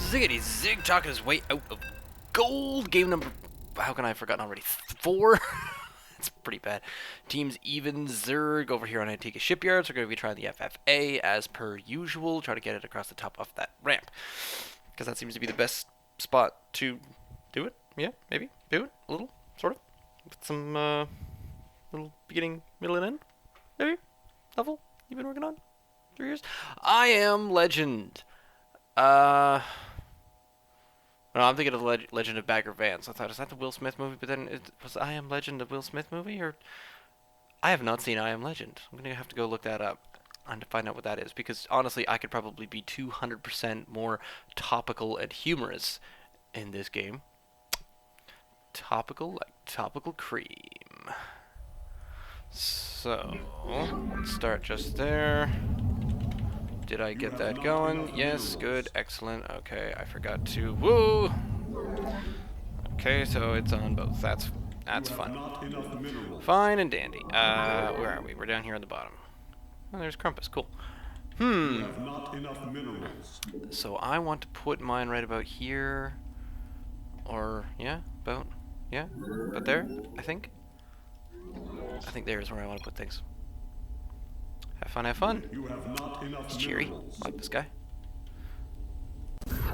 Ziggity Zig talking his way out of gold. Game number, how can I have forgotten already? 4? It's pretty bad. Teams even Zerg over here on Antigua Shipyards. We're going to be trying the FFA as per usual. Try to get it across the top of that ramp. Because that seems to be the best spot to do it. Yeah, maybe. Do it. A little, sort of. With some little beginning, middle, and end. Maybe. Level you've been working on? 3 years? I Am Legend. No, I'm thinking of Legend of Bagger Vance. I thought, is that the Will Smith movie? But then, was I Am Legend the Will Smith movie? Or I have not seen I Am Legend. I'm going to have to go look that up and find out what that is. Because, honestly, I could probably be 200% more topical and humorous in this game. Topical like topical cream. So, let's start just there. Did I get that going? Yes, good, excellent. Okay, I forgot to. Woo! Okay, so it's on both. That's fun. Fine and dandy. Where are we? We're down here on the bottom. Oh, there's Krampus. Cool. So I want to put mine right about here. Or, yeah, about there, I think. I think there's where I want to put things. Have fun, have fun. It's cheery. I like this guy.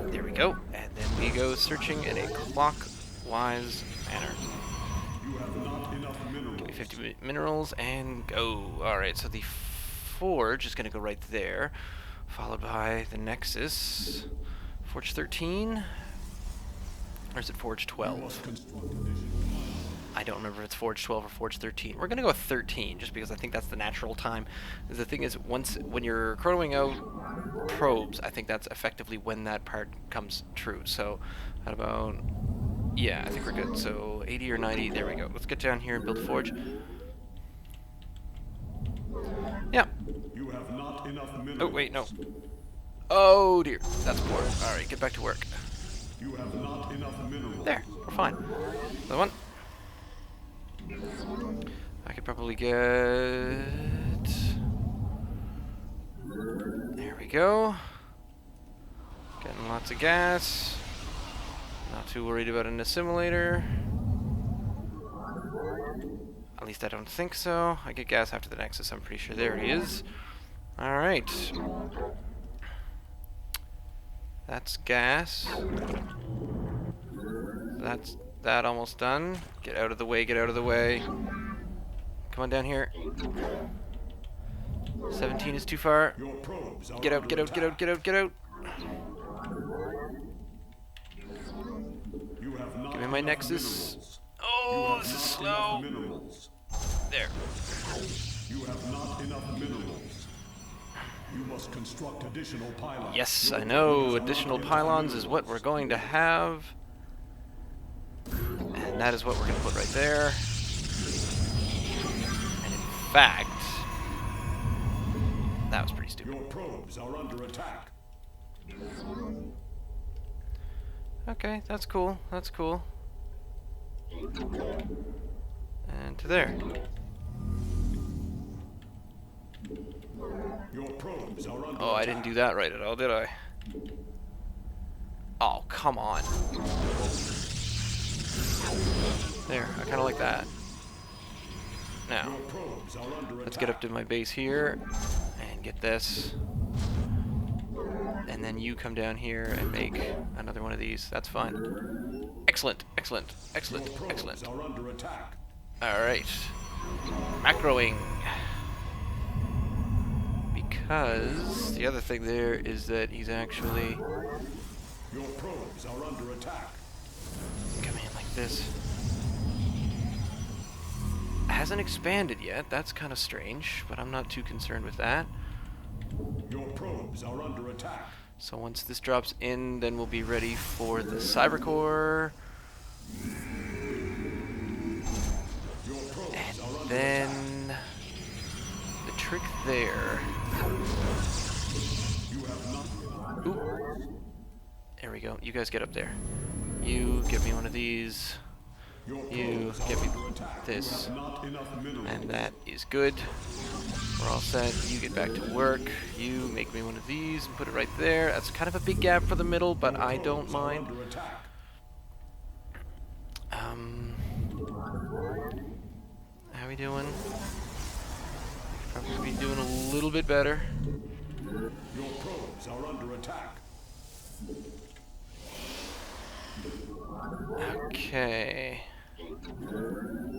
There we go. And then we go searching in a clockwise manner. Give me 50 minerals and go. Alright, so the forge is going to go right there. Followed by the Nexus. Forge 13. Or is it Forge 12? I don't remember if it's Forge 12 or Forge 13. We're going to go with 13, just because I think that's the natural time. The thing is, when you're chronoing out probes, I think that's effectively when that part comes true. So, at about... yeah, I think we're good. So, 80 or 90, there we go. Let's get down here and build a forge. Yeah. Oh, wait, no. Oh, dear. That's poor. Alright, get back to work. There, we're fine. Another one. I could probably get... there we go. Getting lots of gas. Not too worried about an assimilator. At least I don't think so. I get gas after the Nexus, I'm pretty sure. There he is. Alright. That's gas. That's that almost done. Get out of the way, get out of the way. Come on down here. 17 is too far. Get out, get out, get out, get out, get out. Give me my Nexus. Oh, this is slow. There. You have not enough minerals. You must construct additional pylons. Yes, I know. Additional pylons is what we're going to have. And that is what we're going to put right there. And in fact, that was pretty stupid. Your probes are under attack. Okay, that's cool. That's cool. And to there. Your probes are under I didn't do that right at all, did I? Oh, come on. There, I kind of like that. Now, let's get up to my base here and get this. And then you come down here and make another one of these. That's fine. Excellent, excellent, excellent, excellent. Alright. Macroing. Because the other thing there is that he's actually... your probes are under attack. Come in like this. Hasn't expanded yet. That's kind of strange, but I'm not too concerned with that. Your probes are under attack. So once this drops in, then we'll be ready for the cyber core. And then the trick there. Ooh. There we go. You guys get up there. You give me one of these. You get me this. And that is good. We're all set. You get back to work. You make me one of these and put it right there. That's kind of a big gap for the middle, but I don't mind. How we doing? Probably doing a little bit better. Your probes are under attack. Okay.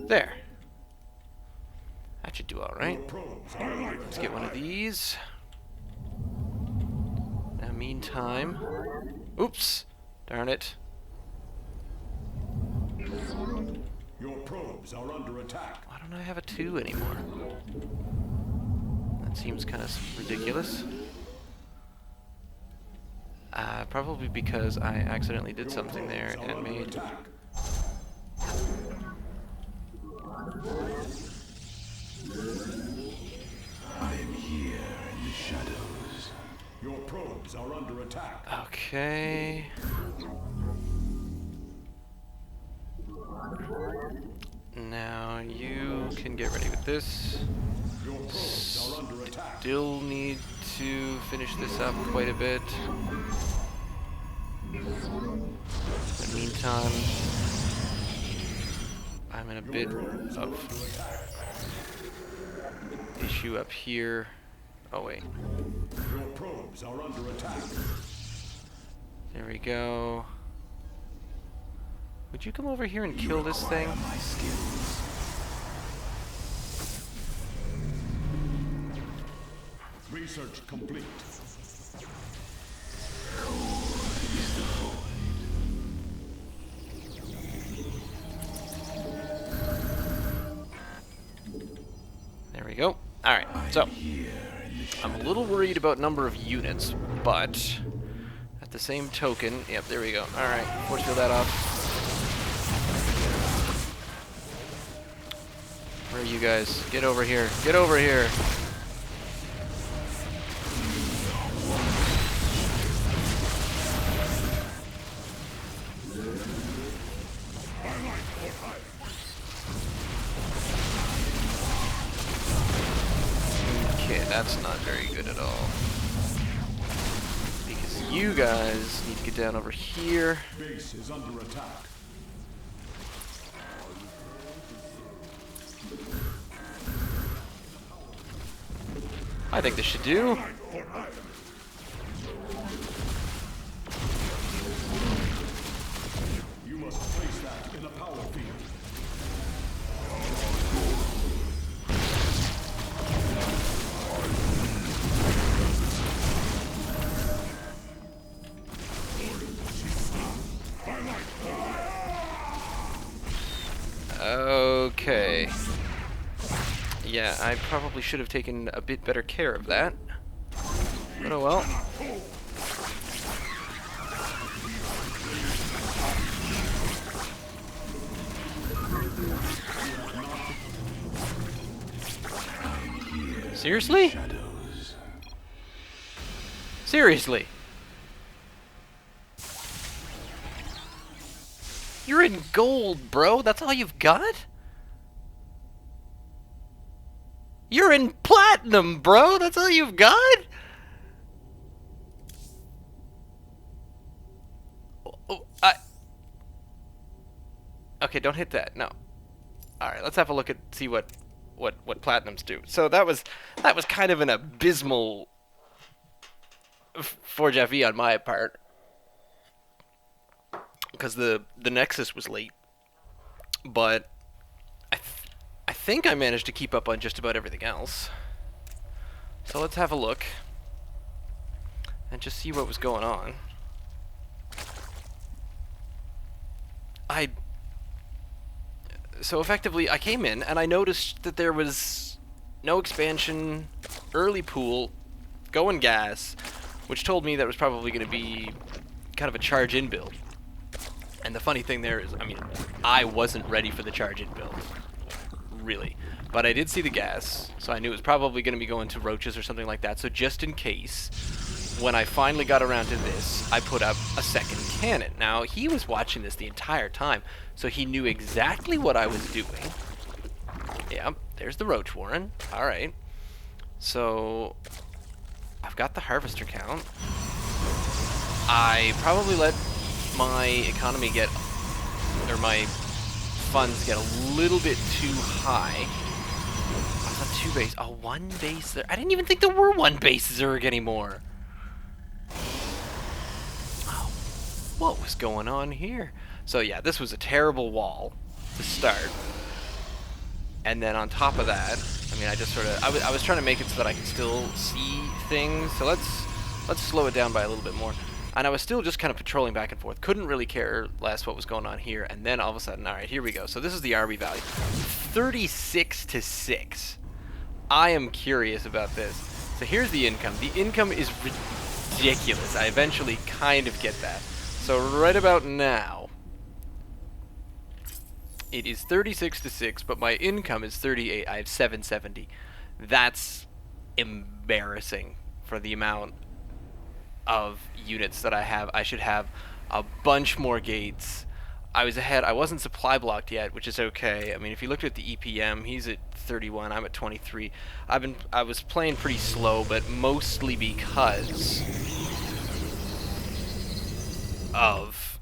There. That should do all right. Let's get one of these. Now, meantime... Oops! Darn it. Your probes are under attack. Why don't I have a 2 anymore? That seems kind of ridiculous. Probably because I accidentally did something there and made... I am here in the shadows. Your probes are under attack. Okay. Now you can get ready with this. Your probes are under attack. Still need to finish this up quite a bit. In the meantime, I'm in a bit of issue up here. Oh wait. Your probes are under attack. There we go. Would you come over here and kill this thing? My skills. Research complete. There we go. Alright, so I'm a little worried about number of units, but at the same token, yep, there we go. Alright, force field that off. Where are you guys? Get over here. Get over here. Okay, that's not very good at all. Because you guys need to get down over here. Base is under attack. I think this should do. You must place that in a power field. Okay. Yeah, I probably should have taken a bit better care of that. But oh well. Seriously? Seriously? You're in gold, bro. That's all you've got? You're in platinum, bro. That's all you've got? Okay, don't hit that. No. All right, let's have a look at see what platinums do. So that was kind of an abysmal Forge FE on my part because the Nexus was late, but I think I managed to keep up on just about everything else. So let's have a look and just see what was going on. So effectively, I came in and I noticed that there was no expansion, early pool, going gas, which told me that it was probably going to be kind of a charge-in build. And the funny thing there is, I mean, I wasn't ready for the charge-in build, really. But I did see the gas, so I knew it was probably going to be going to roaches or something like that. So just in case, when I finally got around to this, I put up a second cannon. Now, he was watching this the entire time, so he knew exactly what I was doing. Yep, there's the roach warren. Alright. So, I've got the harvester count. I probably let my economy get, or my funds get a little bit too high. I thought 2 base. Oh, 1 base there. I didn't even think there were 1 base Zerg anymore. Oh, what was going on here? So yeah, this was a terrible wall to start. And then on top of that, I mean, I just sort of, I was trying to make it so that I could still see things. So let's slow it down by a little bit more. And I was still just kind of patrolling back and forth. Couldn't really care less what was going on here. And then all of a sudden, all right, here we go. So this is the RB value. 36 to 6. I am curious about this. So here's the income. The income is ridiculous. I eventually kind of get that. So right about now, it is 36 to 6, but my income is 38. I have 770. That's embarrassing for the amount of units that I have. I should have a bunch more gates. I was ahead. I wasn't supply blocked yet, which is okay. I mean, if you looked at the EPM, he's at 31. I'm at 23. I was playing pretty slow, but mostly because of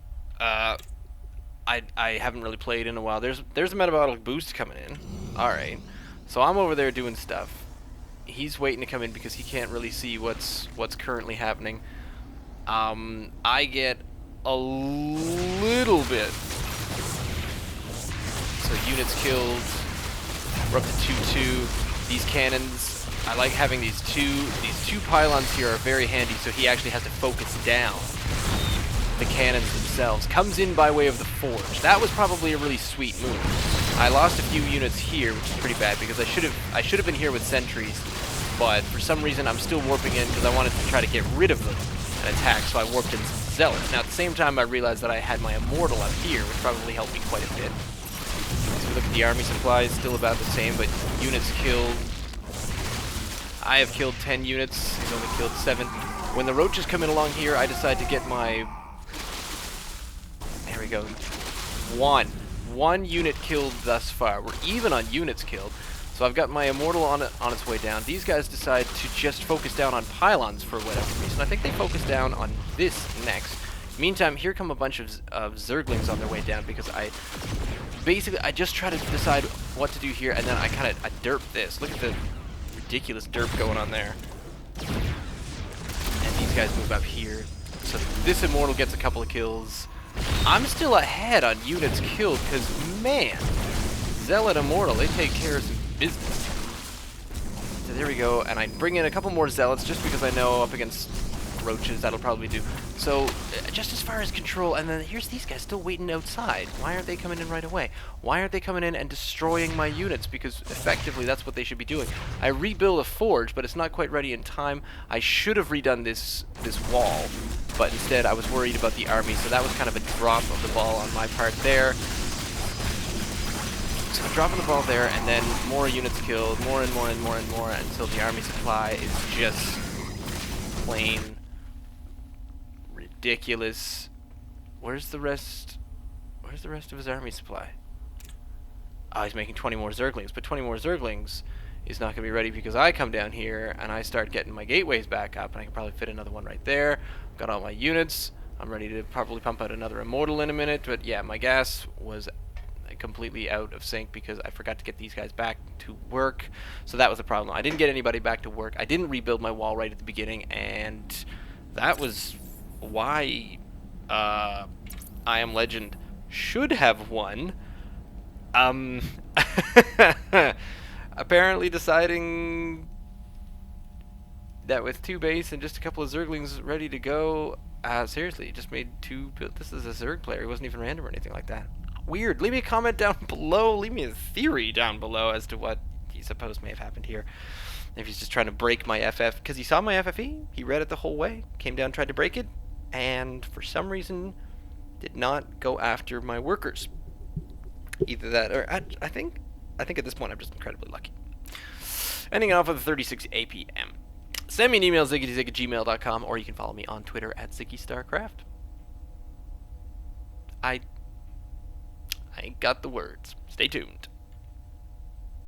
I haven't really played in a while. There's a metabolic boost coming in. All right, so I'm over there doing stuff. He's waiting to come in because he can't really see what's currently happening. I get a little bit. So units killed. We're up to 2-2. These cannons, I like having these two pylons here are very handy, so he actually has to focus down the cannons themselves. Comes in by way of the forge. That was probably a really sweet move. I lost a few units here, which is pretty bad because I should have been here with sentries, but for some reason I'm still warping in because I wanted to try to get rid of them and attack, so I warped in some zealots. Now at the same time I realized that I had my immortal up here, which probably helped me quite a bit. So we look at the army supplies, still about the same, but units killed. I have killed 10 units, he's only killed 7. When the roaches come in along here, I decide to get my... There we go. One unit killed thus far. We're even on units killed. So I've got my immortal on its way down. These guys decide to just focus down on pylons for whatever reason. I think they focus down on this next. Meantime, here come a bunch of Zerglings on their way down because I just try to decide what to do here, and then I derp this. Look at the ridiculous derp going on there. And these guys move up here. So this immortal gets a couple of kills. I'm still ahead on units killed because, man, Zealot Immortal, they take care of some business. So there we go, and I bring in a couple more Zealots just because I know up against roaches that'll probably do. So just as far as control, and then here's these guys still waiting outside. Why aren't they coming in right away? Why aren't they coming in and destroying my units? Because effectively that's what they should be doing. I rebuild a forge, but it's not quite ready in time. I should have redone this wall, but instead I was worried about the army, so that was kind of a drop of the ball on my part there. So I'm dropping the ball there, and then more units killed, more and more and more and more, until the army supply is just plain ridiculous. Where's the rest? Where's the rest of his army supply? Oh, he's making 20 more Zerglings, but 20 more Zerglings is not going to be ready because I come down here and I start getting my gateways back up, and I can probably fit another one right there. Got all my units. I'm ready to probably pump out another immortal in a minute, but yeah, my gas was completely out of sync because I forgot to get these guys back to work, so that was the problem. I didn't get anybody back to work. I didn't rebuild my wall right at the beginning, and that was why I Am Legend should have won. Apparently deciding that with 2 base and just a couple of Zerglings ready to go, seriously, just made 2. This is a Zerg player. It wasn't even random or anything like that. Weird. Leave me a comment down below. Leave me a theory down below as to what you suppose may have happened here. If he's just trying to break my FF, because he saw my FFE, he read it the whole way, came down, tried to break it, and for some reason did not go after my workers. Either that, or I think at this point I'm just incredibly lucky. Ending off with a 36 APM. send me an email, ziggitysig@gmail.com, or you can follow me on Twitter at ZiggyStarCraft. I ain't got the words. Stay tuned.